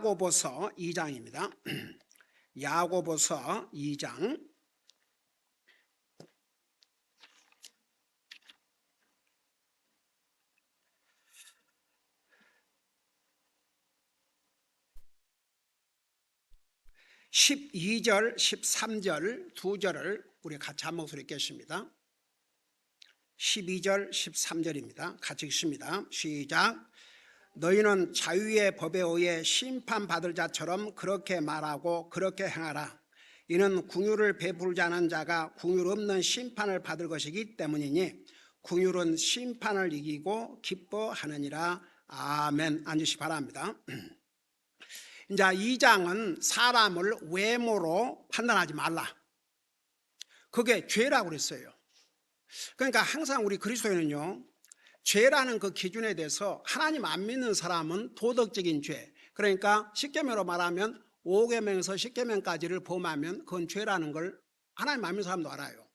야고보서 2장입니다. 야고보서 2장 12절, 13절 두 절을 우리 같이 한 목소리 읽겠습니다. 12절, 13절입니다. 같이 읽습니다. 시작. 너희는 자유의 법에 의해 심판받을 자처럼 그렇게 말하고 그렇게 행하라. 이는 긍휼을 베풀지 않은 자가 긍휼 없는 심판을 받을 것이기 때문이니 긍휼은 심판을 이기고 기뻐하느니라. 아멘. 앉으시 바랍니다. 이제 2장은 사람을 외모로 판단하지 말라. 그게 죄라고 그랬어요. 그러니까 항상 우리 그리스도인은요, 죄라는 그 기준에 대해서 하나님 안 믿는 사람은 도덕적인 죄, 그러니까 십계명으로 말하면 5계명에서 10계명까지를 범하면 그건 죄라는 걸 하나님 안 믿는 사람도 알아요.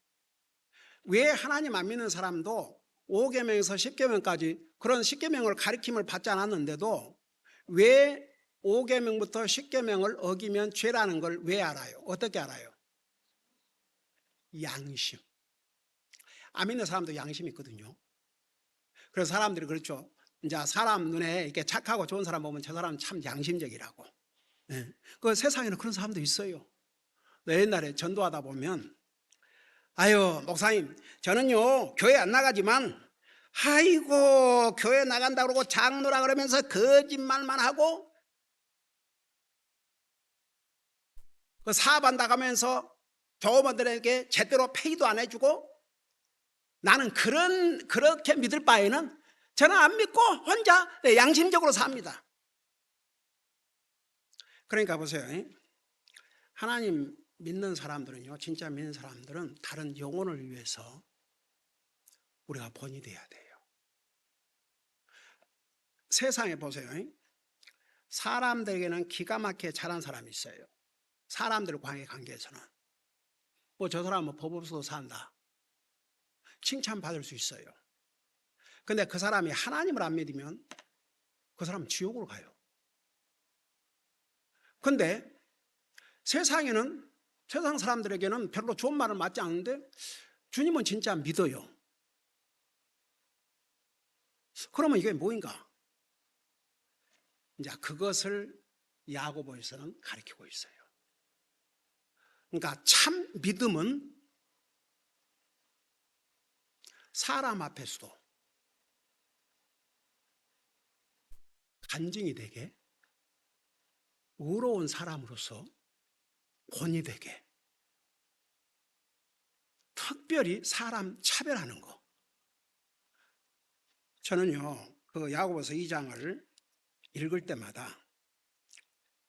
왜 하나님 안 믿는 사람도 5계명에서 10계명까지 그런 10계명을 가르침을 받지 않았는데도 왜 5계명부터 10계명을 어기면 죄라는 걸 왜 알아요? 어떻게 알아요? 양심. 안 믿는 사람도 양심이 있거든요. 그래서 사람들이 그렇죠. 이제 사람 눈에 이렇게 착하고 좋은 사람 보면 저 사람은 참 양심적이라고. 네. 그 세상에는 그런 사람도 있어요. 옛날에 전도하다 보면, 아유, 목사님, 저는요, 교회 안 나가지만, 아이고, 교회 나간다고 그러고 장로라 그러면서 거짓말만 하고, 그 사업 나가면서 교우분들에게 제대로 페이도 안 해주고, 나는 그렇게 믿을 바에는 저는 안 믿고 혼자 양심적으로 삽니다. 그러니까 보세요. 하나님 믿는 사람들은요, 진짜 믿는 사람들은 다른 영혼을 위해서 우리가 본이 돼야 돼요. 세상에 보세요. 사람들에게는 기가 막히게 잘한 사람이 있어요. 사람들과의 관계에서는. 뭐 저 사람은 법 없어도 산다. 칭찬받을 수 있어요. 근데 그 사람이 하나님을 안 믿으면 그 사람은 지옥으로 가요. 근데 세상 사람들에게는 별로 좋은 말은 맞지 않는데 주님은 진짜 믿어요. 그러면 이게 뭐인가? 이제 그것을 야고보에서는 가르치고 있어요. 그러니까 참 믿음은 사람 앞에서도 간증이 되게, 의로운 사람으로서 본이 되게, 특별히 사람 차별하는 거. 저는요, 그 야고보서 2장을 읽을 때마다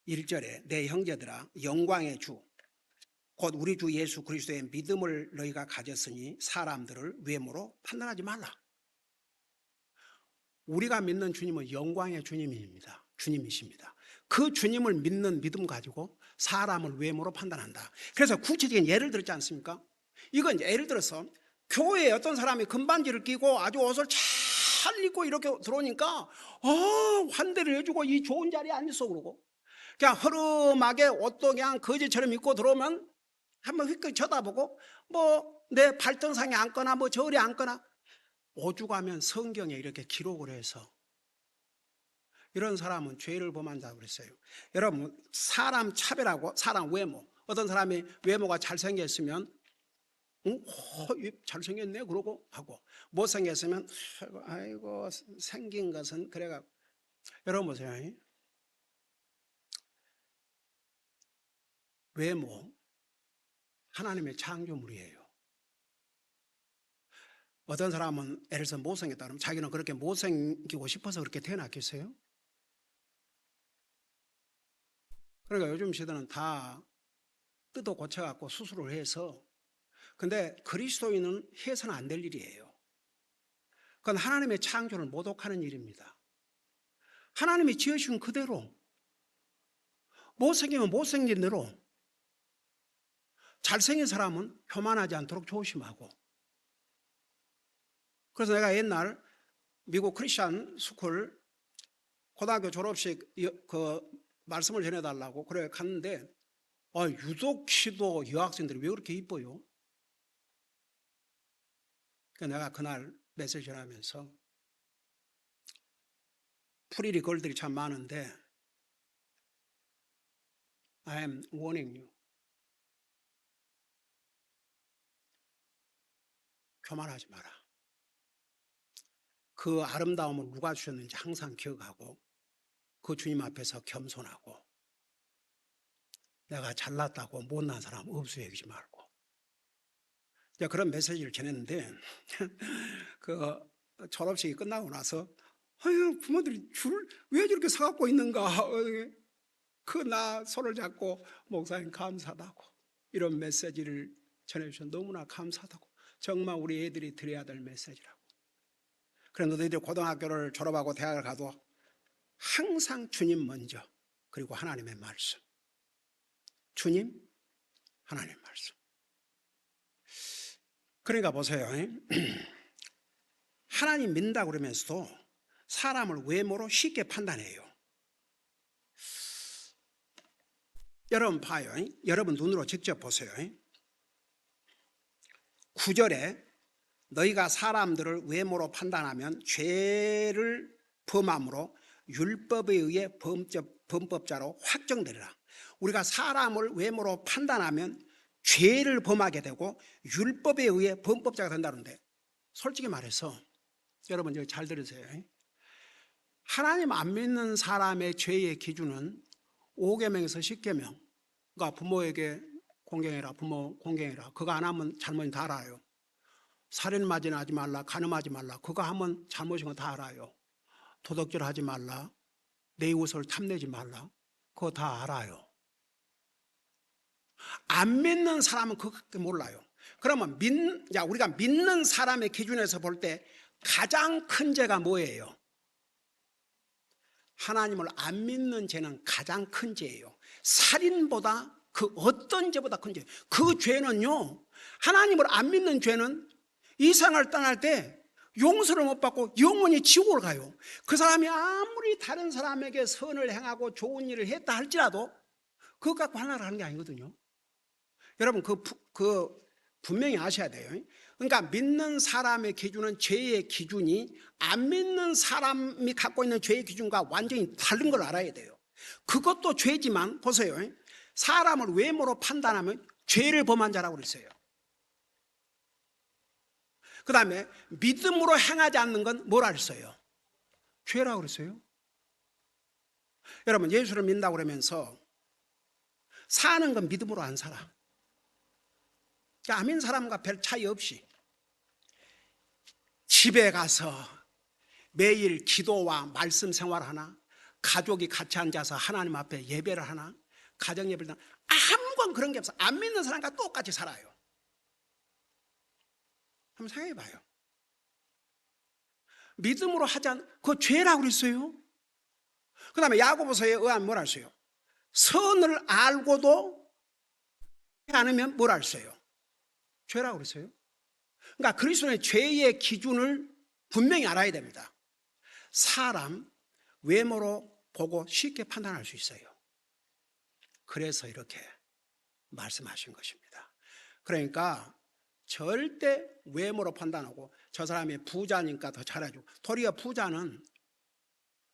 1절에 내 형제들아, 영광의 주 곧 우리 주 예수 그리스도의 믿음을 너희가 가졌으니 사람들을 외모로 판단하지 말라. 우리가 믿는 주님은 영광의 주님입니다. 주님이십니다. 그 주님을 믿는 믿음 가지고 사람을 외모로 판단한다. 그래서 구체적인 예를 들었지 않습니까? 이건 예를 들어서 교회에 어떤 사람이 금반지를 끼고 아주 옷을 잘 입고 이렇게 들어오니까 환대를 해주고 이 좋은 자리에 앉았어 그러고, 그냥 허름하게 옷도 그냥 거지처럼 입고 들어오면 한번 휙 쳐다보고 뭐 내 발등상에 앉거나 뭐 저울에 앉거나, 오죽하면 성경에 이렇게 기록을 해서 이런 사람은 죄를 범한다고 그랬어요. 여러분, 사람 차별하고 사람 외모, 어떤 사람이 외모가 잘생겼으면 잘생겼네 그러고 하고, 못생겼으면 아이고 생긴 것은 그래가. 여러분 보세요. 외모 하나님의 창조물이에요. 어떤 사람은 예를 들어서 못생겼다 그러면 자기는 그렇게 못생기고 싶어서 그렇게 태어났겠어요? 그러니까 요즘 시대는 다 뜯어 고쳐갖고 수술을 해서, 근데 그리스도인은 해서는 안 될 일이에요. 그건 하나님의 창조를 모독하는 일입니다. 하나님이 지으신 그대로, 못생기면 못생긴 대로, 잘생긴 사람은 교만하지 않도록 조심하고. 그래서 내가 옛날 미국 크리스천 스쿨 고등학교 졸업식 그 말씀을 전해달라고 그래 갔는데 유독 기도 여학생들이 왜 그렇게 이뻐요? 그러니까 내가 그날 메시지 전하면서 프리리 걸들이 참 많은데 I am warning you. 교만하지 마라. 그 아름다움을 누가 주셨는지 항상 기억하고 그 주님 앞에서 겸손하고 내가 잘났다고 못난 사람 없어 여기지 말고 그런 메시지를 전했는데 그 졸업식이 끝나고 나서 아유 부모들이 줄 왜 저렇게 서갖고 있는가 그 나 손을 잡고 목사님 감사하다고 이런 메시지를 전해주셔서 너무나 감사하다고 정말 우리 애들이 들어야 될 메시지라고. 그래 너희들 고등학교를 졸업하고 대학을 가도 항상 주님 먼저 그리고 하나님의 말씀 주님 하나님의 말씀. 그러니까 보세요. 하나님 믿는다 그러면서도 사람을 외모로 쉽게 판단해요. 여러분 봐요. 여러분 눈으로 직접 보세요. 9절에 너희가 사람들을 외모로 판단하면 죄를 범함으로 율법에 의해 범법자로 확정되리라. 우리가 사람을 외모로 판단하면 죄를 범하게 되고 율법에 의해 범법자가 된다는데 솔직히 말해서 여러분 여기 잘 들으세요. 하나님 안 믿는 사람의 죄의 기준은 5계명에서 10계명. 그러니까 부모에게 공경해라, 부모 공경해라. 그거 안 하면 잘못이 다 알아요. 살인마진 하지 말라, 간음하지 말라. 그거 하면 잘못인 거 다 알아요. 도덕질 하지 말라, 내 이웃을 탐내지 말라. 그거 다 알아요. 안 믿는 사람은 그것밖에 몰라요. 그러면 우리가 믿는 사람의 기준에서 볼 때 가장 큰 죄가 뭐예요? 하나님을 안 믿는 죄는 가장 큰 죄예요. 살인보다 그 어떤 죄보다 큰 죄. 그 죄는요, 하나님을 안 믿는 죄는 이 세상을 떠날 때 용서를 못 받고 영원히 지옥을 가요. 그 사람이 아무리 다른 사람에게 선을 행하고 좋은 일을 했다 할지라도 그것 갖고 하나를 하는 게 아니거든요. 여러분 분명히 아셔야 돼요. 그러니까 믿는 사람의 기준은 죄의 기준이 안 믿는 사람이 갖고 있는 죄의 기준과 완전히 다른 걸 알아야 돼요. 그것도 죄지만 보세요. 사람을 외모로 판단하면 죄를 범한 자라고 그랬어요. 그 다음에 믿음으로 행하지 않는 건 뭐라 그랬어요? 죄라고 그랬어요. 여러분 예수를 믿는다고 그러면서 사는 건 믿음으로 안 살아. 안 믿는 사람과 별 차이 없이 집에 가서 매일 기도와 말씀 생활하나, 가족이 같이 앉아서 하나님 앞에 예배를 하나, 가정 예배를 하나, 아무건 그런 게 없어. 안 믿는 사람과 똑같이 살아요. 한번 생각해 봐요. 믿음으로 하지 않, 그거 죄라고 그랬어요. 그 다음에 야고보서에 의하면 뭐라 했어요? 선을 알고도 하지 않으면 뭐라 했어요? 죄라고 그랬어요. 그러니까 그리스도의 죄의 기준을 분명히 알아야 됩니다. 사람 외모로 보고 쉽게 판단할 수 있어요. 그래서 이렇게 말씀하신 것입니다. 그러니까 절대 외모로 판단하고 저 사람이 부자니까 더 잘해주고, 도리어 부자는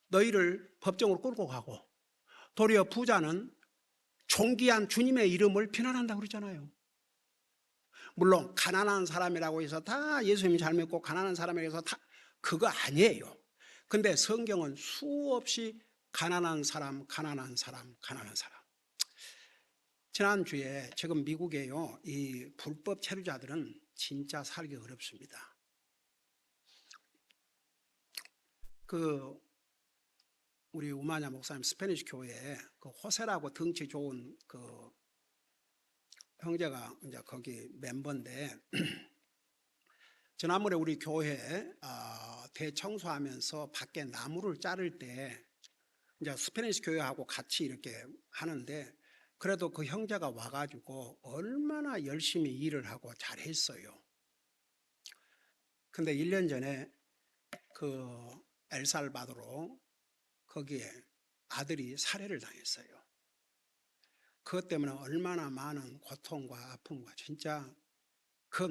너희를 법정으로 끌고 가고, 도리어 부자는 존귀한 주님의 이름을 비난한다고 그러잖아요. 물론 가난한 사람이라고 해서 다 예수님이 잘 믿고 가난한 사람에게 해서 다 그거 아니에요. 근데 성경은 수없이 가난한 사람. 지난주에 지금 미국에요, 이 불법 체류자들은 진짜 살기 어렵습니다. 우리 우마냐 목사님 스페니시 교회에 그 호세라고 덩치 좋은 그 형제가 이제 거기 멤버인데 지난번에 우리 교회 대청소하면서 밖에 나무를 자를 때 이제 스페니시 교회하고 같이 이렇게 하는데, 그래도 그 형제가 와가지고 얼마나 열심히 일을 하고 잘했어요. 근데 1년 전에 그 엘살바도르 거기에 아들이 살해를 당했어요. 그것 때문에 얼마나 많은 고통과 아픔과 진짜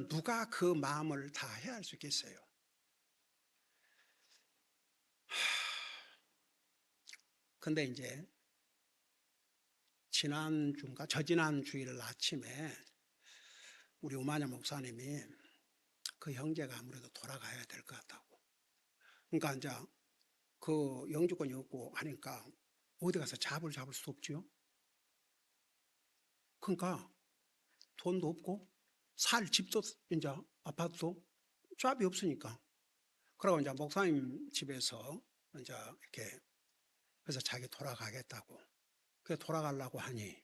누가 그 마음을 다 헤아릴 수 있겠어요. 근데 이제 지난주인가 저지난 주일 아침에 우리 우마녀 목사님이 그 형제가 아무래도 돌아가야 될 것 같다고. 그러니까 이제 그 영주권이 없고 하니까 어디 가서 잡을 수 없지요. 그러니까 돈도 없고 살 집도 이제 아파트도 잡이 없으니까. 그러고 이제 목사님 집에서 이제 이렇게 그래서 자기 돌아가겠다고. 그 돌아가려고 하니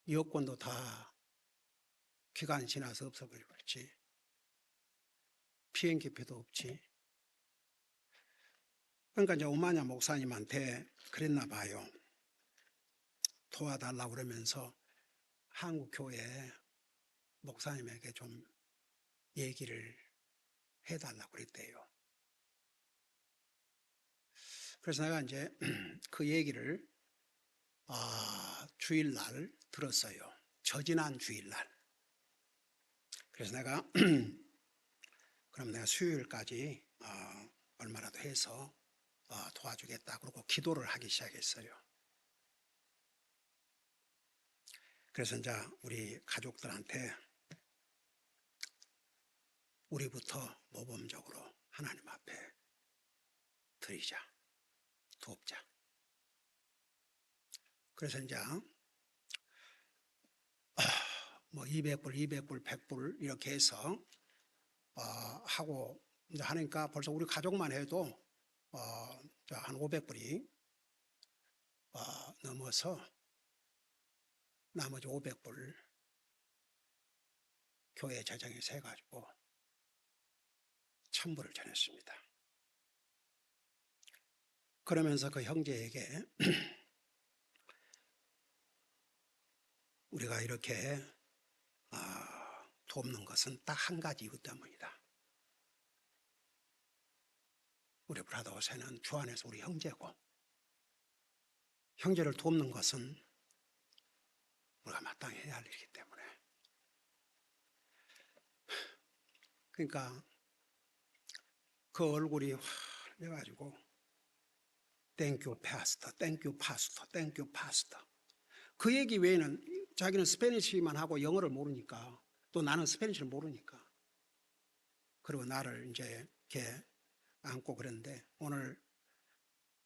여권도 다 기간이 지나서 없어버리지. 비행기표도 없지. 그러니까 이제 우마냐 목사님한테 그랬나 봐요. 도와달라고 그러면서 한국 교회 목사님에게 좀 얘기를 해달라고 그랬대요. 그래서 내가 이제 그 얘기를 주일날 들었어요. 저지난 주일날. 그래서 내가 그럼 내가 수요일까지 얼마라도 해서 도와주겠다. 그러고 기도를 하기 시작했어요. 그래서 이제 우리 가족들한테 우리부터 모범적으로 하나님 앞에 드리자, 돕자. 그래서 이제 뭐 200불, 200불, 100불 이렇게 해서 하고 이제 하니까 벌써 우리 가족만 해도 한 500불이 넘어서 나머지 500불 교회 재정에서 해가지고 천불을 전했습니다. 그러면서 그 형제에게 우리가 이렇게 돕는 것은 딱 한 가지 이유 때문이다. 우리 브라더스는 주 안에서 우리 형제고 형제를 돕는 것은 우리가 마땅히 해야 할 일이기 때문에. 그러니까 그 얼굴이 화내가지고 땡큐 파스터, 땡큐 파스터, 땡큐 파스터. 그 얘기 외에는 자기는 스페니쉬만 하고 영어를 모르니까 또 나는 스페니쉬를 모르니까 그리고 나를 이제 이렇게 안고 그랬는데 오늘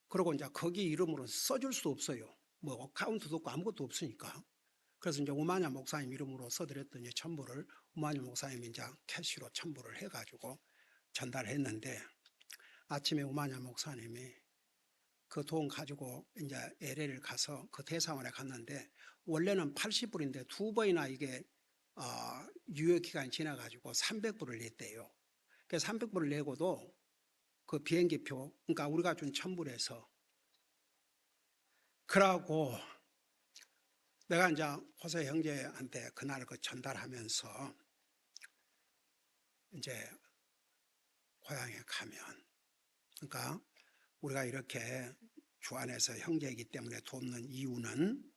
그러고 이제 거기 이름으로 써줄 수 없어요. 뭐 어카운트도 없고 아무것도 없으니까. 그래서 이제 우마냐 목사님 이름으로 써드렸더니 천불을 우마냐 목사님이 이제 캐시로 천불을 해가지고 전달했는데 아침에 우마냐 목사님이 그 돈 가지고 이제 LA를 가서 그 대사원에 갔는데 원래는 80불인데 두 번이나 이게 유효 기간이 지나가지고 300불을 냈대요. 그래서 300불을 내고도 그 비행기표, 그러니까 우리가 준 1000불에서 그러고 내가 이제 호세 형제한테 그날 그 전달하면서 이제 고향에 가면 그러니까 우리가 이렇게 주 안에서 형제이기 때문에 돕는 이유는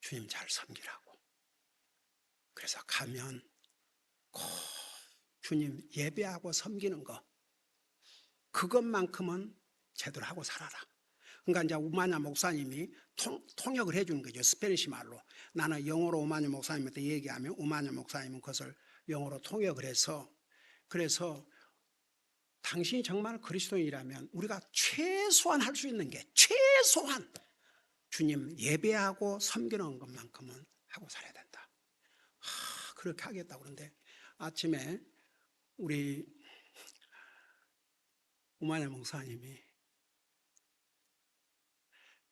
주님 잘 섬기라고. 그래서 가면 꼭 주님 예배하고 섬기는 거 그것만큼은 제대로 하고 살아라. 그러니까 이제 우마냐 목사님이 통역을 해주는 거죠. 스페니시 말로. 나는 영어로 우마냐 목사님한테 얘기하면 우마냐 목사님은 그것을 영어로 통역을 해서 그래서 당신이 정말 그리스도인이라면 우리가 최소한 할 수 있는 게 최소한 주님 예배하고 섬기는 것만큼은 하고 살아야 된다. 그렇게 하겠다고 그러는데 아침에 우리 우마냐 목사님이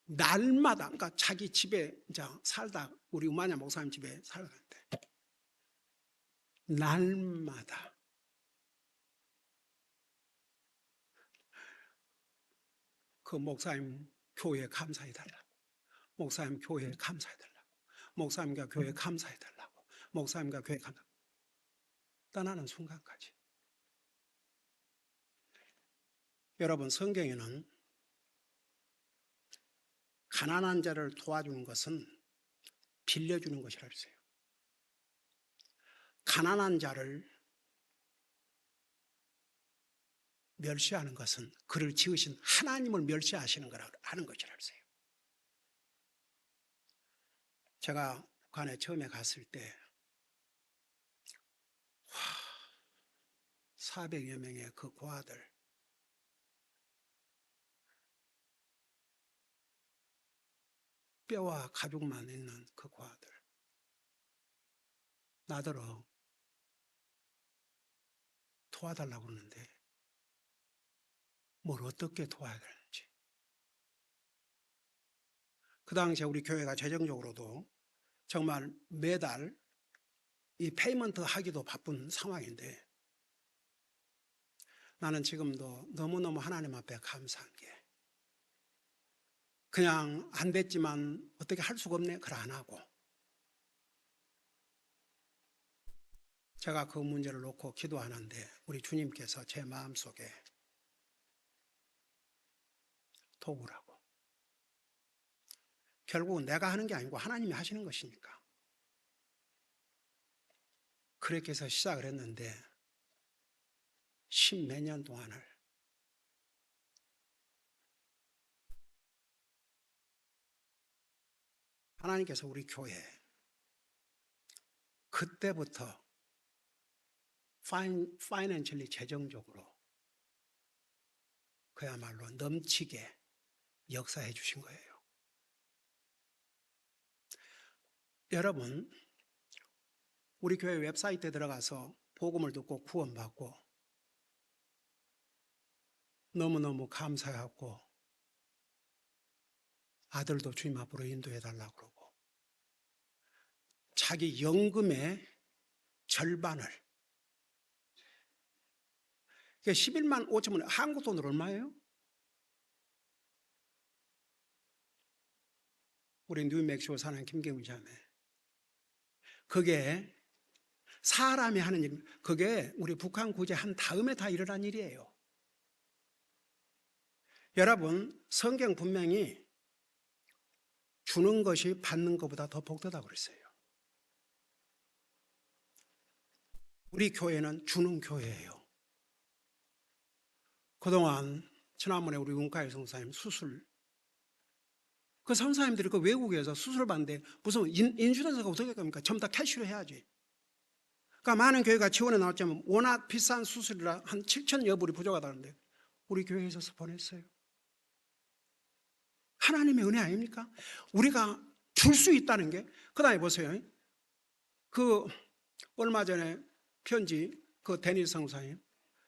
날마다 그러니까 자기 집에 이제 살다 우리 우마냐 목사님 집에 살았는데 날마다 그 목사님 교회에 감사해달라고 목사님 교회에 감사해달라고 목사님과 교회에 감사해달라고 목사님과 교회에 감사 떠나는 순간까지. 여러분 성경에는 가난한 자를 도와주는 것은 빌려주는 것이라 했어요. 가난한 자를 멸시하는 것은 그를 지으신 하나님을 멸시하시는 거라 하는 것이라 했어요. 제가 북한에 처음에 갔을 때 400여 명의 그 고아들, 뼈와 가죽만 있는 그 고아들, 나더러 도와달라고 그러는데 뭘 어떻게 도와야 되는지. 그 당시에 우리 교회가 재정적으로도 정말 매달 이 페이먼트 하기도 바쁜 상황인데, 나는 지금도 너무너무 하나님 앞에 감사한 게, 그냥 안 됐지만 어떻게 할 수가 없네, 그걸 안 하고 제가 그 문제를 놓고 기도하는데 우리 주님께서 제 마음속에 도우라고. 결국은 내가 하는 게 아니고 하나님이 하시는 것이니까. 그렇게 해서 시작을 했는데 10몇 년 동안을 하나님께서 우리 교회에 그때부터 파이낸셜리 재정적으로 그야말로 넘치게 역사해 주신 거예요. 여러분, 우리 교회 웹사이트에 들어가서 복음을 듣고 구원받고 너무너무 감사하고 아들도 주님 앞으로 인도해 달라고 그러고 자기 연금의 절반을, 11만 5천 원, 한국 돈으로 얼마예요? 우리 뉴멕시코 사는 김경우 자매, 그게 사람이 하는 일, 그게 우리 북한 구제한 다음에 다 일어난 일이에요. 여러분, 성경 분명히 주는 것이 받는 것보다 더 복되다고 그랬어요. 우리 교회는 주는 교회예요. 그동안 지난번에 우리 문가일 성사님 수술, 그 성사님들이 그 외국에서 수술 받는데 무슨 인슈런스가 어떻게 합니까? 전부 다 캐시로 해야지. 그러니까 많은 교회가 지원에 나왔지만 워낙 비싼 수술이라 한 7천여 불이 부족하다는데 우리 교회에서 보냈어요. 하나님의 은혜 아닙니까? 우리가 줄 수 있다는 게. 그 다음에 보세요. 그 얼마 전에 편지, 그 데니스 성사님,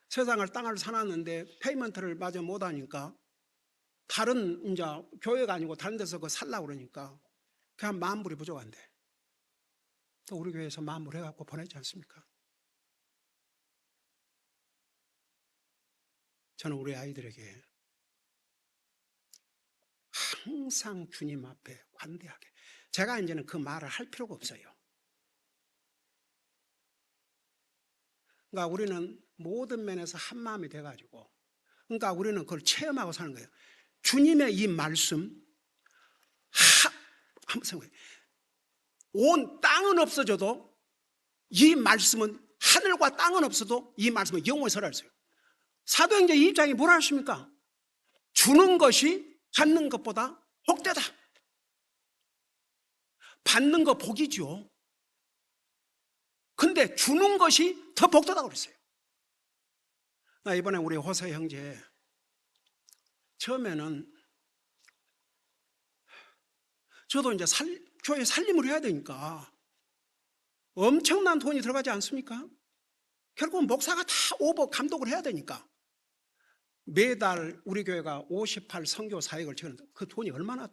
세상을 땅을 사놨는데 페이먼트를 마저 못하니까 다른 이제 교회가 아니고 다른 데서 그 살라고 그러니까 그냥 10,000불이 부족한데 또 우리 교회에서 10,000불 해갖고 보냈지 않습니까? 저는 우리 아이들에게 항상 주님 앞에 관대하게, 제가 이제는 그 말을 할 필요가 없어요. 그러니까 우리는 모든 면에서 한 마음이 돼가지고, 그러니까 우리는 그걸 체험하고 사는 거예요. 주님의 이 말씀, 한번 생각해요. 온 땅은 없어져도 이 말씀은, 하늘과 땅은 없어도 이 말씀은 영원히 살아있어요. 사도행전 2장이 뭐라 하십니까? 주는 것이 받는 것보다 복되다. 받는 거 복이죠. 근데 주는 것이 더 복되다고 그랬어요. 나 이번에 우리 호세 형제, 처음에는 저도 이제 교회 살림을 해야 되니까 엄청난 돈이 들어가지 않습니까? 결국은 목사가 다 오버 감독을 해야 되니까 매달 우리 교회가 58 선교 사역을 지었는데 그 돈이 얼마나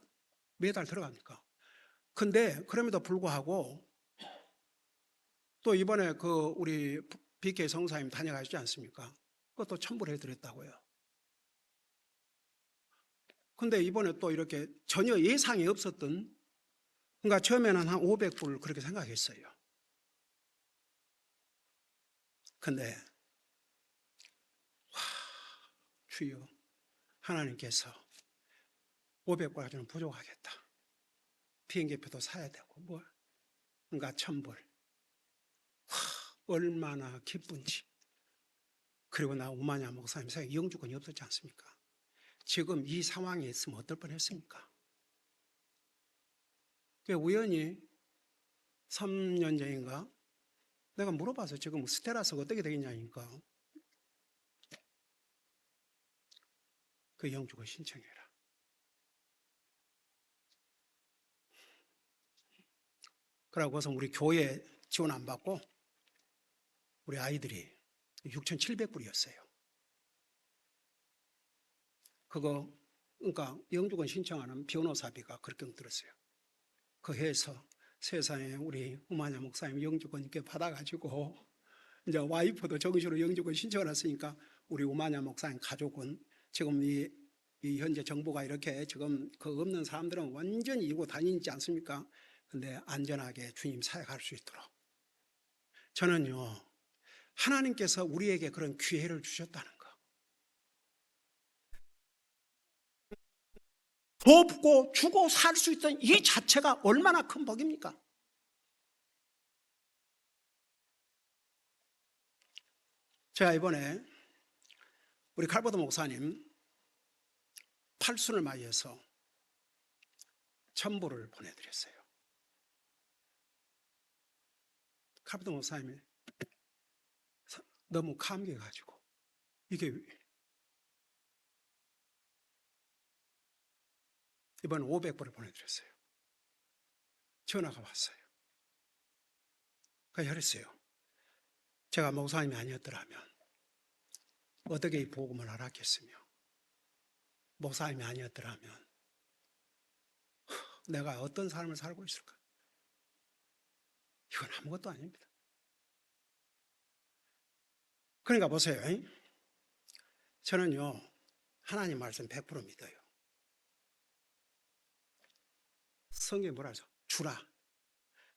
매달 들어갑니까? 근데 그럼에도 불구하고 또 이번에 그 우리 BK 성사님 다녀가시지 않습니까? 그것도 첨부를 해드렸다고요. 근데 이번에 또 이렇게 전혀 예상이 없었던, 그러니까 처음에는 한 500불 그렇게 생각했어요. 근데 주여, 하나님께서 500불 가지고는 부족하겠다. 비행기표도 사야 되고 뭐 그러니까 1000불. 얼마나 기쁜지. 그리고 나 우마냐 목사님 생각에 영주권이 없었지 않습니까? 지금 이 상황에 있으면 어떨 뻔했습니까? 우연히 3년 전인가 내가 물어봐서 지금 스테라스가 어떻게 되겠냐니까 그 영주권 신청해라. 그러고서 우리 교회 지원 안 받고 우리 아이들이 6,700불이었어요. 그거 그러니까 영주권 신청하는 변호사비가 그렇게 들었어요. 그 해서 세상에 우리 우마냐 목사님 영주권 이렇게 받아가지고 이제 와이프도 정식으로 영주권 신청을 했으니까 우리 우마냐 목사님 가족은 지금 이 현재 정부가 이렇게 지금 그 없는 사람들은 완전히 이고 다니지 않습니까? 근데 안전하게 주님 사역할 수 있도록 저는요 하나님께서 우리에게 그런 기회를 주셨다는 거 돕고 주고 살 수 있던 이 자체가 얼마나 큰 복입니까? 제가 이번에 우리 칼버드 목사님 팔순을 맞이해서 1000불을 보내드렸어요. 칼버드 목사님이 너무 감격해가지고 이게 이번에 500불을 보내드렸어요. 전화가 왔어요. 그래서 그랬어요. 제가 목사님이 아니었더라면 어떻게 이 복음을 알았겠으며 목사님이 아니었더라면 내가 어떤 삶을 살고 있을까? 이건 아무것도 아닙니다. 그러니까 보세요. 저는요 하나님 말씀 100% 믿어요. 성경에 뭐라 하죠? 주라.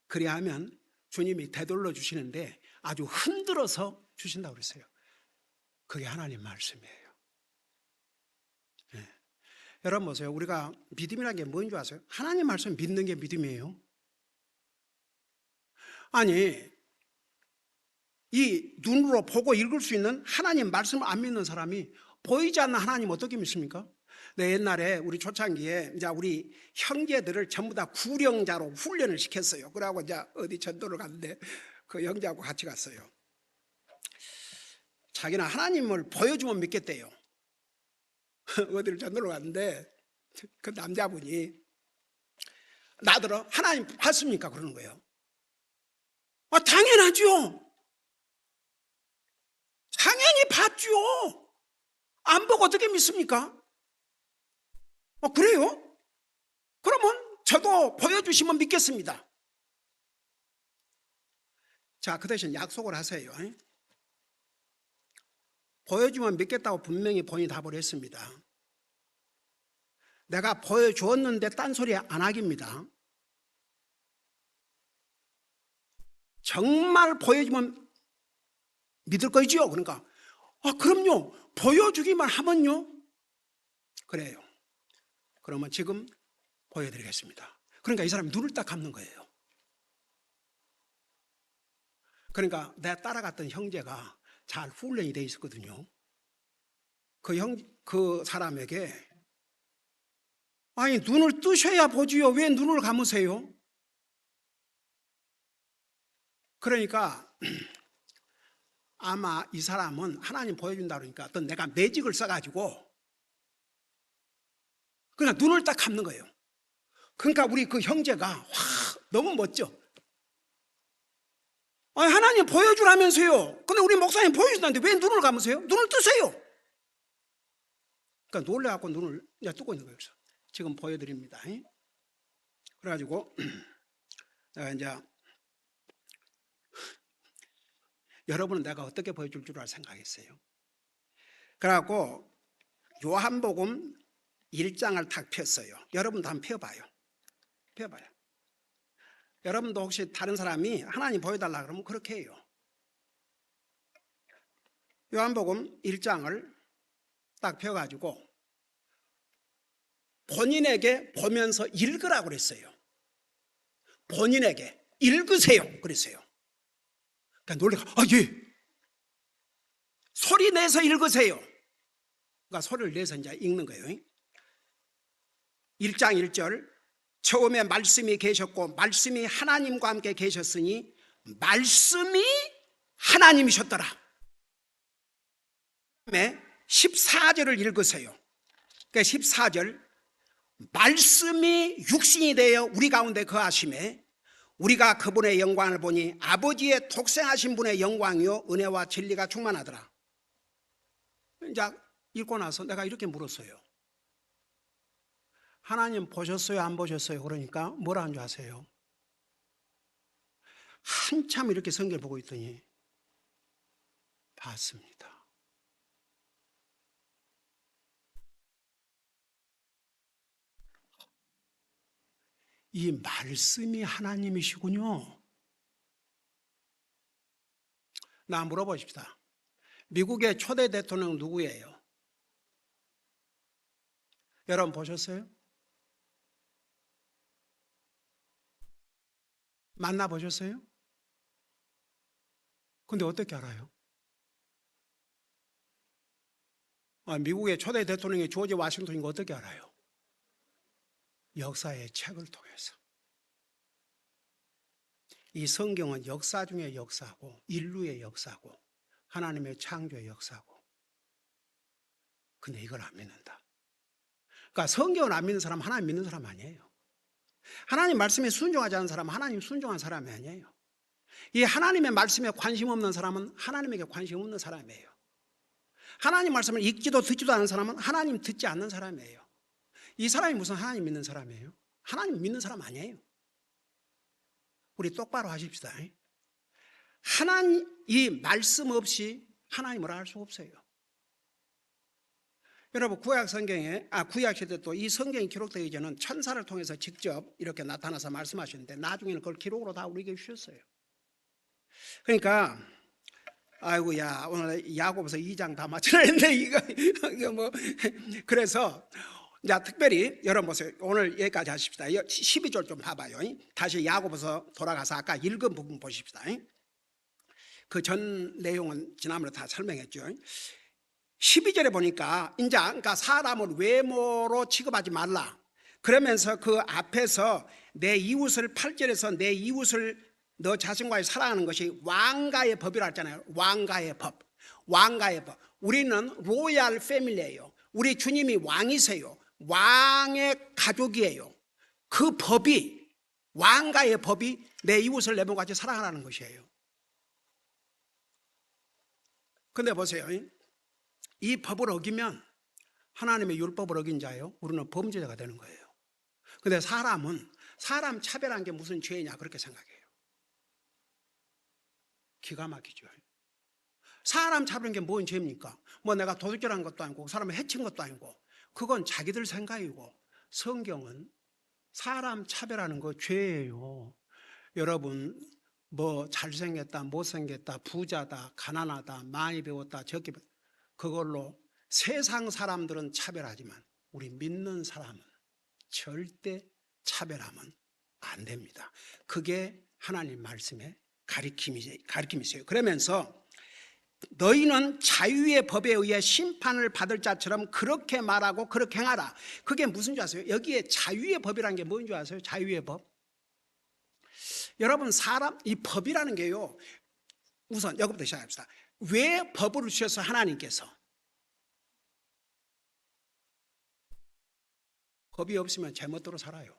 그리하면 주님이 되돌려 주시는데 아주 흔들어서 주신다고 그랬어요. 그게 하나님 말씀이에요. 네. 여러분 보세요. 우리가 믿음이라는 게 뭔지 아세요? 하나님 말씀 믿는 게 믿음이에요. 아니 이 눈으로 보고 읽을 수 있는 하나님 말씀을 안 믿는 사람이 보이지 않는 하나님 어떻게 믿습니까? 내 옛날에 우리 초창기에 이제 우리 형제들을 전부 다 구령자로 훈련을 시켰어요. 그러고 이제 어디 전도를 갔는데 그 형제하고 같이 갔어요. 자기는 하나님을 보여주면 믿겠대요. 어디를 전도를 갔는데 그 남자분이 나더러 하나님 봤습니까? 그러는 거예요. 당연하죠. 당연히 봤죠. 안 보고 어떻게 믿습니까? 그래요? 그러면 저도 보여주시면 믿겠습니다. 자, 그 대신 약속을 하세요. 보여주면 믿겠다고 분명히 본인이 답을 했습니다. 내가 보여주었는데 딴소리 안 하깁니다. 정말 보여주면 믿을 거죠? 그러니까 그럼요. 보여주기만 하면요. 그래요. 그러면 지금 보여드리겠습니다. 그러니까 이 사람이 눈을 딱 감는 거예요. 그러니까 내가 따라갔던 형제가 잘 훈련이 돼 있었거든요. 그 사람에게 아니 눈을 뜨셔야 보지요. 왜 눈을 감으세요? 그러니까 아마 이 사람은 하나님 보여준다 그러니까 어떤 내가 매직을 써가지고 그냥 눈을 딱 감는 거예요. 그러니까 우리 그 형제가 너무 멋져. 아니 하나님 보여주라면서요. 근데 우리 목사님 보여준다는데 왜 눈을 감으세요? 눈을 뜨세요. 그러니까 놀래갖고 눈을 이제 뜨고 있는 거예요. 그래서 지금 보여드립니다. 그래가지고 내가 이제 여러분은 내가 어떻게 보여줄 줄 생각했어요. 그래갖고 요한복음 1장을 탁 폈어요. 여러분도 한번 펴봐요. 펴봐요. 여러분도 혹시 다른 사람이 하나님 보여달라 그러면 그렇게 해요. 요한복음 1장을 딱 펴가지고 본인에게 보면서 읽으라고 그랬어요. 본인에게 읽으세요 그랬어요. 그러니까 놀래가 예, 소리 내서 읽으세요. 그러니까 소리를 내서 이제 읽는 거예요. 1장 1절 처음에 말씀이 계셨고 말씀이 하나님과 함께 계셨으니 말씀이 하나님이셨더라. 그다음에 14절을 읽으세요. 그러니까 14절 말씀이 육신이 되어 우리 가운데 거하심에 우리가 그분의 영광을 보니 아버지의 독생하신 분의 영광이요 은혜와 진리가 충만하더라. 이제 읽고 나서 내가 이렇게 물었어요. 하나님 보셨어요 안 보셨어요? 그러니까 뭐라 한 줄 아세요? 한참 이렇게 성경을 보고 있더니 봤습니다. 이 말씀이 하나님이시군요. 나 물어보십시다. 미국의 초대 대통령 누구예요? 여러분 보셨어요? 만나보셨어요? 근데 어떻게 알아요? 미국의 초대 대통령이 조지 워싱턴인 거 어떻게 알아요? 역사의 책을 통해서. 이 성경은 역사 중의 역사고 인류의 역사고 하나님의 창조의 역사고, 근데 이걸 안 믿는다. 그러니까 성경을 안 믿는 사람은 하나님 믿는 사람 아니에요. 하나님 말씀에 순종하지 않는 사람은 하나님 순종한 사람이 아니에요. 이 하나님의 말씀에 관심 없는 사람은 하나님에게 관심 없는 사람이에요. 하나님 말씀을 읽지도 듣지도 않는 사람은 하나님 듣지 않는 사람이에요. 이 사람이 무슨 하나님 믿는 사람이에요? 하나님 믿는 사람 아니에요. 우리 똑바로 하십시다. 하나님 이 말씀 없이 하나님을 알 수 없어요. 여러분 구약 성경에 구약 시대 또 이 성경이 기록되기 전은 천사를 통해서 직접 이렇게 나타나서 말씀하셨는데 나중에는 그걸 기록으로 다 우리에게 주셨어요. 그러니까 아이고야 오늘 야고보서 2장 다 맞춰야 했는데 이거 뭐 그래서 자, 특별히 여러분 보세요. 오늘 여기까지 하십시다. 12절 좀 봐봐요. 다시 야고보서 돌아가서 아까 읽은 부분 보십시다. 그 전 내용은 지난번에 다 설명했죠. 12절에 보니까 이제 그러니까 사람을 외모로 취급하지 말라. 그러면서 그 앞에서 내 이웃을 8절에서 내 이웃을 너 자신과의 사랑하는 것이 왕가의 법이라 했잖아요. 왕가의 법. 왕가의 법. 우리는 로얄 패밀리예요. 우리 주님이 왕이세요. 왕의 가족이에요. 그 법이 왕가의 법이 내 이웃을 내 몸같이 사랑하라는 것이에요. 근데 보세요. 이 법을 어기면 하나님의 율법을 어긴 자예요. 우리는 범죄자가 되는 거예요. 근데 사람은 사람 차별한 게 무슨 죄냐 그렇게 생각해요. 기가 막히죠. 사람 차별한 게 뭔 죄입니까? 뭐 내가 도둑질한 것도 아니고 사람을 해친 것도 아니고 그건 자기들 생각이고 성경은 사람 차별하는 거 죄예요. 여러분 뭐 잘생겼다 못생겼다 부자다 가난하다 많이 배웠다 적게 배웠다 그걸로 세상 사람들은 차별하지만 우리 믿는 사람은 절대 차별하면 안 됩니다. 그게 하나님 말씀의 가르침이세요. 그러면서 너희는 자유의 법에 의해 심판을 받을 자처럼 그렇게 말하고 그렇게 행하라. 그게 무슨 줄 아세요? 여기에 자유의 법이라는 게 뭔 줄 아세요? 자유의 법. 여러분 사람 이 법이라는 게요. 우선 여기부터 시작합시다. 왜 법을 주셔서 하나님께서 법이 없으면 제멋대로 살아요.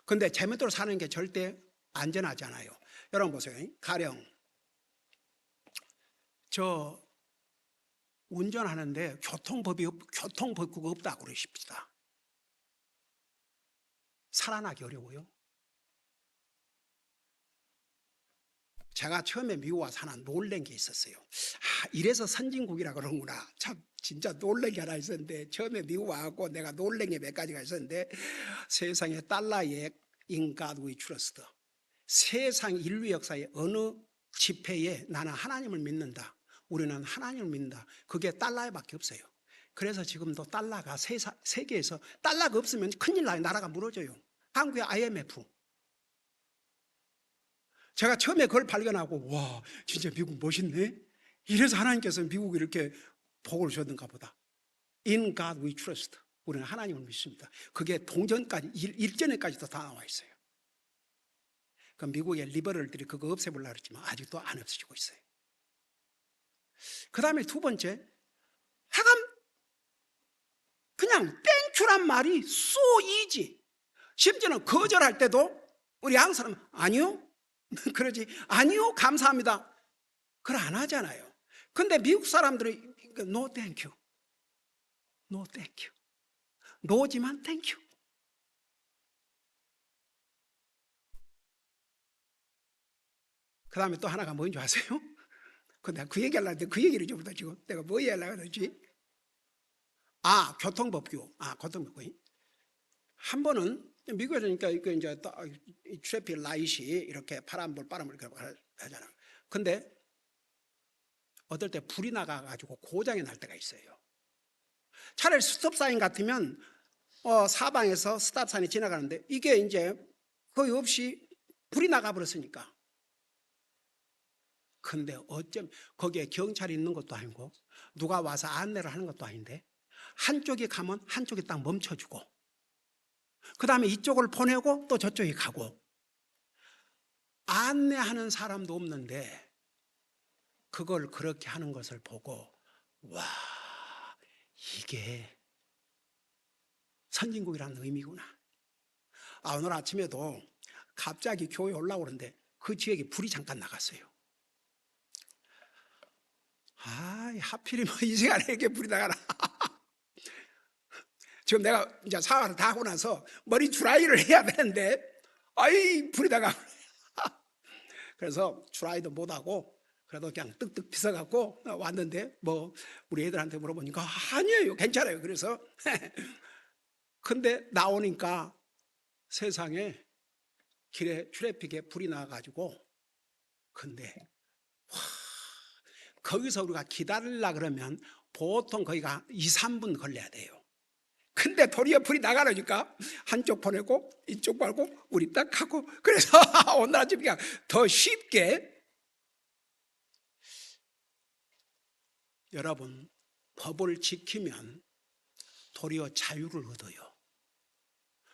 근데 제멋대로 사는 게 절대 안전하지 않아요. 여러분 보세요. 가령 저 운전하는데 교통법규가 없다고 그러십시다. 살아나기 어려워요. 제가 처음에 미국 와서 하나 놀란 게 있었어요. 이래서 선진국이라 그러는구나. 참 진짜 놀란 게 하나 있었는데 처음에 미국 와갖고 내가 놀란 게 몇 가지가 있었는데 세상에 달러의 In God we trust. 세상 인류 역사의 어느 집회에 나는 하나님을 믿는다. 우리는 하나님을 믿는다. 그게 달러에 밖에 없어요. 그래서 지금도 달러가 세계에서 달러가 없으면 큰일 나요. 나라가 무너져요. 한국의 IMF. 제가 처음에 그걸 발견하고 와 진짜 미국 멋있네. 이래서 하나님께서 미국을 이렇게 복을 주셨는가 보다. In God we trust. 우리는 하나님을 믿습니다. 그게 동전까지 일전에까지도 다 나와 있어요. 그 미국의 리버럴들이 그거 없애보려고 했지만 아직도 안 없어지고 있어요. 그 다음에 두 번째, 하감 그냥 땡큐란 말이 so easy. 심지어는 거절할 때도 우리 한국 사람은 아니요 그러지 아니요 감사합니다 그걸 안 하잖아요. 근데 미국 사람들은 no thank you, no thank you, no지만 thank you. 그 다음에 또 하나가 뭔지 아세요? 내가 그 얘기 하려고 했는데 그 얘기를 좀 더 지금 내가 뭐 얘기하려고 그러지? 교통법규. 교통법규. 한 번은 미국에서 그러니까 이제 트래픽 라이트이 이렇게 파란불 빠른불 이렇게 하잖아요. 근데 어떨 때 불이 나가가지고 고장이 날 때가 있어요. 차라리 스톱사인 같으면 사방에서 스탑사인이 지나가는데 이게 이제 거의 없이 불이 나가버렸으니까. 근데 어쩜 거기에 경찰이 있는 것도 아니고 누가 와서 안내를 하는 것도 아닌데 한쪽이 가면 한쪽이 딱 멈춰주고 그 다음에 이쪽을 보내고 또 저쪽이 가고 안내하는 사람도 없는데 그걸 그렇게 하는 것을 보고 와 이게 선진국이라는 의미구나. 오늘 아침에도 갑자기 교회 올라오는데 그 지역에 불이 잠깐 나갔어요. 하필이면 이 시간에 이렇게 불이 나가나. 지금 내가 이제 사과를 다 하고 나서 머리 드라이를 해야 되는데 불이 나가. 그래서 드라이도 못하고 그래도 그냥 뜩뜩 빗어갖고 왔는데 우리 애들한테 물어보니까 아니에요 괜찮아요. 그래서 근데 나오니까 세상에 길에 트래픽에 불이 나가지고 근데 거기서 우리가 기다리려고 그러면 보통 거기가 2, 3분 걸려야 돼요. 근데 도리어 불이 나가려니까 한쪽 보내고 이쪽 말고 우리 딱 하고 그래서 오늘 아침 그냥 더 쉽게. 여러분 법을 지키면 도리어 자유를 얻어요.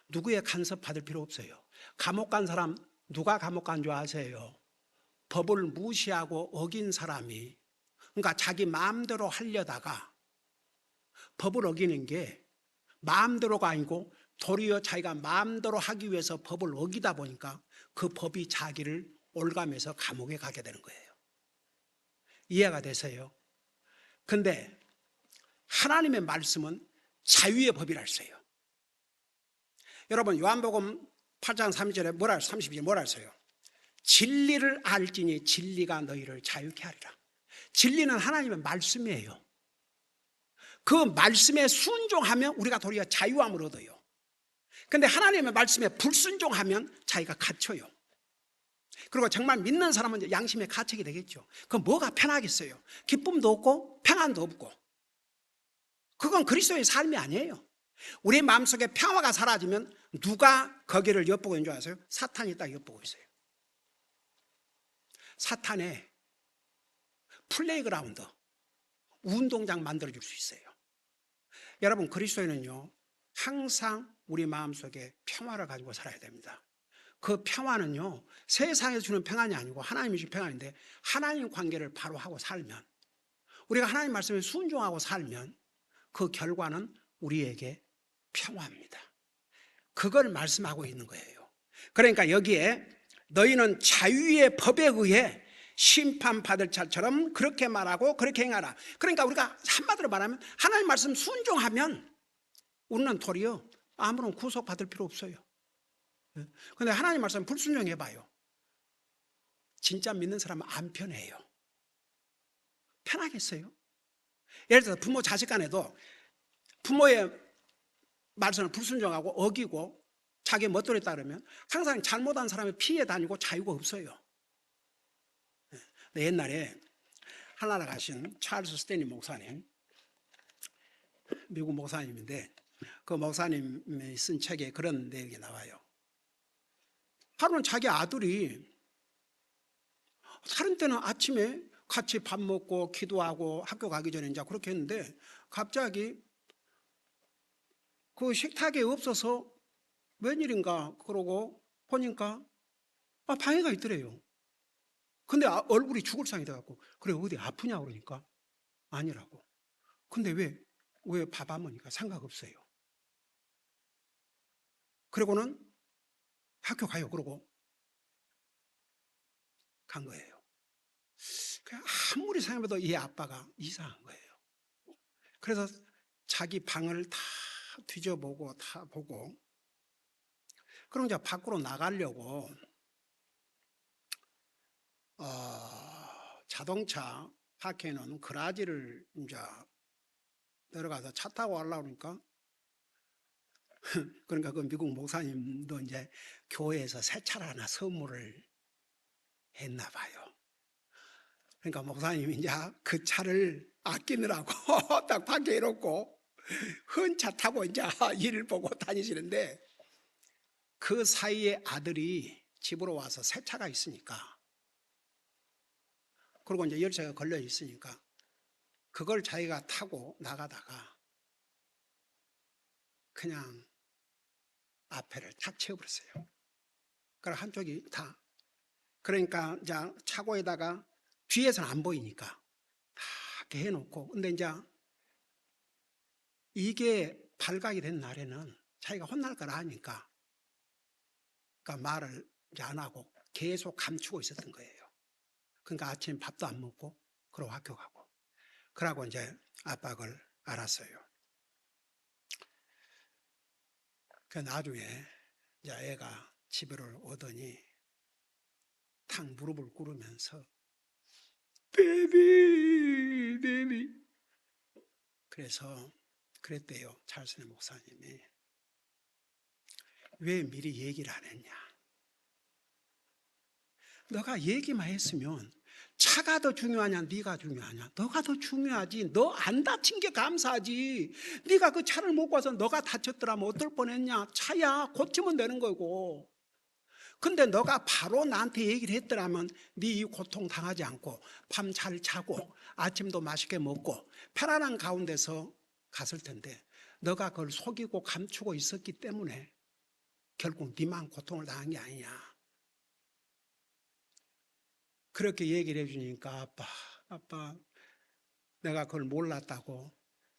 누구의 간섭 받을 필요 없어요. 감옥 간 사람 누가 감옥 간 줄 아세요? 법을 무시하고 어긴 사람이 그러니까 자기 마음대로 하려다가 법을 어기는 게 마음대로가 아니고 도리어 자기가 마음대로 하기 위해서 법을 어기다 보니까 그 법이 자기를 올가면서 감옥에 가게 되는 거예요. 이해가 되세요? 근데 하나님의 말씀은 자유의 법이랄세요. 여러분 요한복음 8장 3절에 30절에 뭐라 했어요? 진리를 알지니 진리가 너희를 자유케 하리라. 진리는 하나님의 말씀이에요. 그 말씀에 순종하면 우리가 도리어 자유함을 얻어요. 근데 하나님의 말씀에 불순종하면 자기가 갇혀요. 그리고 정말 믿는 사람은 양심에 갇히게 되겠죠. 그럼 뭐가 편하겠어요? 기쁨도 없고 평안도 없고. 그건 그리스도의 삶이 아니에요. 우리 마음속에 평화가 사라지면 누가 거기를 엿보고 있는 줄 아세요? 사탄이 딱 엿보고 있어요. 사탄의 플레이그라운드, 운동장 만들어줄 수 있어요. 여러분 그리스도인은요 항상 우리 마음속에 평화를 가지고 살아야 됩니다. 그 평화는요 세상에서 주는 평안이 아니고 하나님이 주신 평안인데 하나님 관계를 바로 하고 살면 우리가 하나님 말씀에 순종하고 살면 그 결과는 우리에게 평화입니다. 그걸 말씀하고 있는 거예요. 그러니까 여기에 너희는 자유의 법에 의해 심판받을 자처럼 그렇게 말하고 그렇게 행하라. 그러니까 우리가 한마디로 말하면 하나님 말씀 순종하면 우리는 도리어 아무런 구속받을 필요 없어요. 그런데 하나님 말씀 불순종해봐요. 진짜 믿는 사람은 안 편해요. 편하겠어요? 예를 들어서 부모 자식 간에도 부모의 말씀을 불순종하고 어기고 자기 멋대로 했다 그러면 항상 잘못한 사람이 피해 다니고 자유가 없어요. 옛날에 하나나라 가신 찰스 스탠리 목사님 미국 목사님인데 그 목사님이 쓴 책에 그런 내용이 나와요. 하루는 자기 아들이 다른 때는 아침에 같이 밥 먹고 기도하고 학교 가기 전에 이제 그렇게 했는데 갑자기 그 식탁에 없어서 웬일인가 그러고 보니까 방해가 있더래요. 근데 얼굴이 죽을 상이 돼갖고 그래 어디 아프냐 그러니까 아니라고. 근데 왜 밥 안 먹으니까 생각 없어요. 그리고는 학교 가요. 그러고 간 거예요. 아무리 생각해도 이 아빠가 이상한 거예요. 그래서 자기 방을 다 뒤져보고 다 보고 그럼 이제 밖으로 나가려고 자동차 파킹해 놓은 그라지를 이제 내려가서 차 타고 가려고 그러니까 그러니까 그 미국 목사님도 이제 교회에서 새 차를 하나 선물을 했나 봐요. 그러니까 목사님이 이제 그 차를 아끼느라고 딱 밖에 이렇고 헌 차 타고 이제 일을 보고 다니시는데 그 사이에 아들이 집으로 와서 새 차가 있으니까 그리고 이제 열차가 걸려 있으니까 그걸 자기가 타고 나가다가 그냥 앞에를 탁 채워버렸어요. 그럼 한쪽이 다 그러니까 이제 차고에다가 뒤에서는 안 보이니까 다 이렇게 해놓고 근데 이제 이게 발각이 된 날에는 자기가 혼날 걸 아니까 그러니까 말을 이제 안 하고 계속 감추고 있었던 거예요. 그러니까 아침 밥도 안 먹고 그러고 학교 가고 그러고 이제 아빠 걸 알았어요. 그 나중에 이제 애가 집을 오더니 탁 무릎을 꿇으면서 베비 베비 그래서 그랬대요. 찰스네 목사님이 왜 미리 얘기를 안 했냐. 너가 얘기만 했으면 차가 더 중요하냐 네가 중요하냐. 너가 더 중요하지. 너 안 다친 게 감사하지. 네가 그 차를 못 가서 너가 다쳤더라면 어떨 뻔했냐. 차야 고치면 되는 거고. 근데 너가 바로 나한테 얘기를 했더라면 네 이 고통 당하지 않고 밤 잘 자고 아침도 맛있게 먹고 편안한 가운데서 갔을 텐데 너가 그걸 속이고 감추고 있었기 때문에 결국 네만 고통을 당한 게 아니냐. 그렇게 얘기를 해주니까 아빠 내가 그걸 몰랐다고.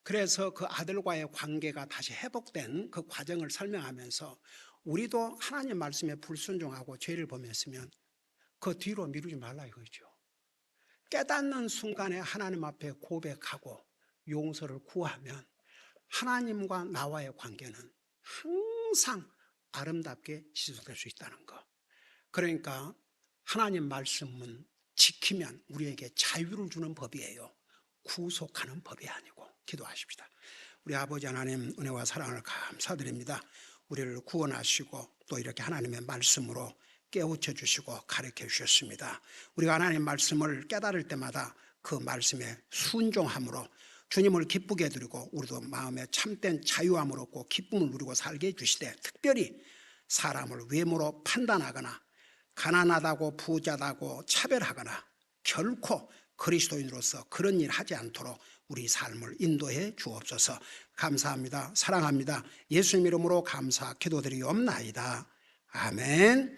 그래서 그 아들과의 관계가 다시 회복된 그 과정을 설명하면서 우리도 하나님 말씀에 불순종하고 죄를 범했으면 그 뒤로 미루지 말라 이거죠. 깨닫는 순간에 하나님 앞에 고백하고 용서를 구하면 하나님과 나와의 관계는 항상 아름답게 지속될 수 있다는 거. 그러니까 하나님 말씀은 지키면 우리에게 자유를 주는 법이에요. 구속하는 법이 아니고. 기도하십시다. 우리 아버지 하나님 은혜와 사랑을 감사드립니다. 우리를 구원하시고 또 이렇게 하나님의 말씀으로 깨우쳐 주시고 가르쳐 주셨습니다. 우리가 하나님 말씀을 깨달을 때마다 그 말씀에 순종함으로 주님을 기쁘게 해드리고 우리도 마음에 참된 자유함을 얻고 기쁨을 누리고 살게 해주시되 특별히 사람을 외모로 판단하거나 가난하다고 부자다고 차별하거나 결코 그리스도인으로서 그런 일 하지 않도록 우리 삶을 인도해 주옵소서. 감사합니다. 사랑합니다. 예수님 이름으로 감사 기도드리옵나이다. 아멘.